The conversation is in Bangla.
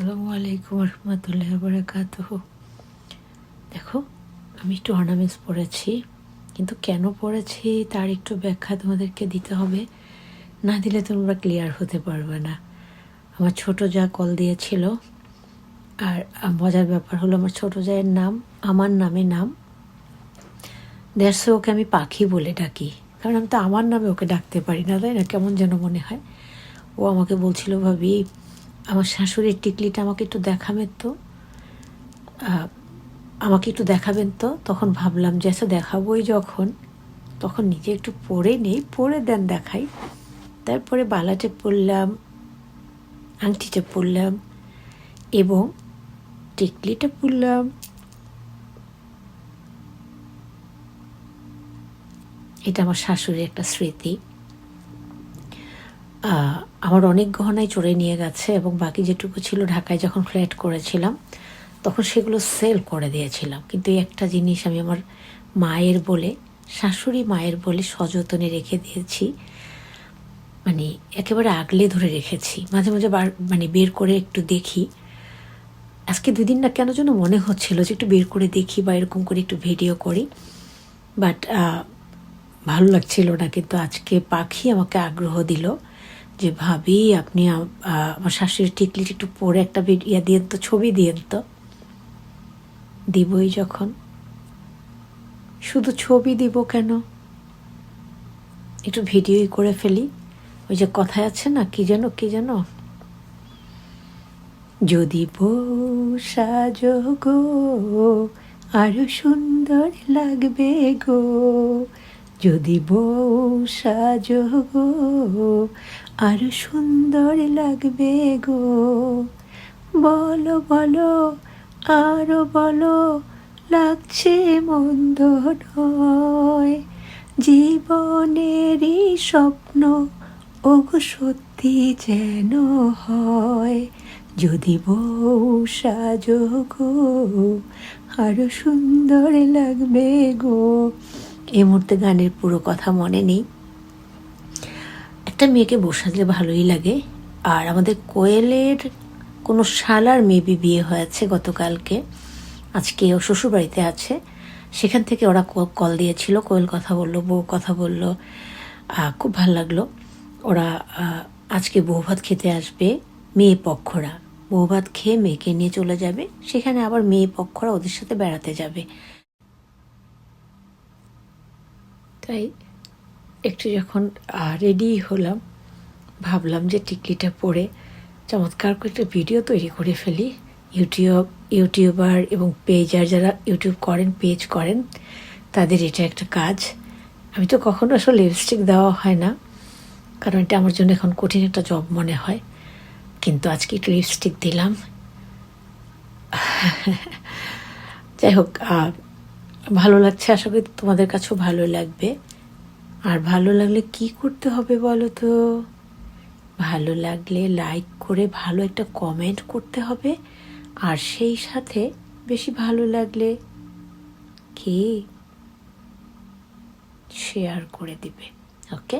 আসসালামু আলাইকুম রহমতুল্লাহ বারাকাতুহু। দেখো, আমি একটু অর্নামেন্টস পরেছি, কিন্তু কেন পরেছি তার একটু ব্যাখ্যা তোমাদেরকে দিতে হবে, না দিলে তোমরা ক্লিয়ার হতে পারবে না। আমার ছোট যা কল দিয়েছিল, আর মজার ব্যাপার হলো আমার ছোট জায়ের নাম আমার নামে নাম, দেড়শো ওকে আমি পাখি বলে ডাকি, কারণ আমি তো আমার নামে ওকে ডাকতে পারি না, তাই না? কেমন যেন মনে হয়। ও আমাকে বলছিল, ভাবি আমার শাশুড়ির টিকলিটা আমাকে একটু দেখাবেন তো, তখন ভাবলাম যে আচ্ছা দেখাবোই যখন, তখন নিজে একটু পরে নেই, পরে দেন দেখাই। তারপরে বালাটে পরলাম, আংটিটা পরলাম এবং টিকলিটা পরলাম। এটা আমার শাশুড়ির একটা স্মৃতি। আমার অনেক গহনায় চড়ে নিয়ে গেছে, এবং বাকি যেটুকু ছিল ঢাকায় যখন ফ্ল্যাট করেছিলাম তখন সেগুলো সেল করে দিয়েছিলাম। কিন্তু এই একটা জিনিস আমি আমার মায়ের বলে, শাশুড়ি মায়ের বলে সযত্নে রেখে দিয়েছি, মানে একেবারে আগলে ধরে রেখেছি। মাঝে মাঝে বের করে একটু দেখি। আজকে 2 দিন না কেন যেন মনে হচ্ছিল যে একটু বের করে দেখি বা এরকম করে একটু ভিডিও করি, বাট ভালো লাগছিল না। কিন্তু আজকে পাখি আমাকে আগ্রহ দিল যে ভাবি আপনি আমার শাশুড়ির টিকলিটা একটু পরে একটা ভিডিও দিয়েন তো, ছবি দিয়েন তো। দিবই যখন, শুধু ছবি দিব কেন, একটু ভিডিওই করে ফেলি। ওই যে কথায় আছে না, কি যেন, যদি বউ সাজো গো আরো সুন্দর লাগবে গো, যদি বউ সাজো গো আরো সুন্দর লাগবে গো, বলো বলো আরো বলো লাগছে মন্দ নয়, জীবনেরই স্বপ্ন ওগো সত্যি যেন হয়, যদি বউ সাজো গো আরো সুন্দর লাগবে গো। এই মুহূর্তে গানের পুরো কথা মনে নেই। একটা মেয়েকে বসালে ভালোই লাগে। আর আমাদের কোয়েলের কোনো শালার মেবি বিয়ে হয়েছে গতকালকে, আজকে ও শ্বশুরবাড়িতে আছে। সেখান থেকে ওরা কল দিয়েছিল, কোয়েল কথা বললো, বউ কথা বললো, খুব ভাল লাগলো। ওরা আজকে বউভাত খেতে আসবে, মেয়ে পক্ষরা বউভাত খেয়ে মেয়েকে নিয়ে চলে যাবে, সেখানে আবার মেয়ে পক্ষরা ওদের সাথে বেড়াতে যাবে। তাই একটু যখন রেডি হলাম, ভাবলাম যে টিকলিটা পরে চমৎকার করে একটা ভিডিও তৈরি করে ফেলি। ইউটিউবার এবং পেজার যারা ইউটিউব করেন, পেজ করেন, তাদের এটা একটা কাজ। আমি তো কখনো আসলে লিপস্টিক দেওয়া হয় না, কারণ এটা আমার জন্য এখন কঠিন একটা জব মনে হয়, কিন্তু আজকে একটু লিপস্টিক দিলাম। যাই হোক, ভালো লাগছে, আশা করি তোমাদের কাছেও ভালো লাগবে। আর ভালো লাগলে কি করতে হবে বলো তো? ভালো লাগলে লাইক করে ভালো একটা কমেন্ট করতে হবে, আর সেই সাথে বেশি ভালো লাগলে কি শেয়ার করে দিবে। ওকে।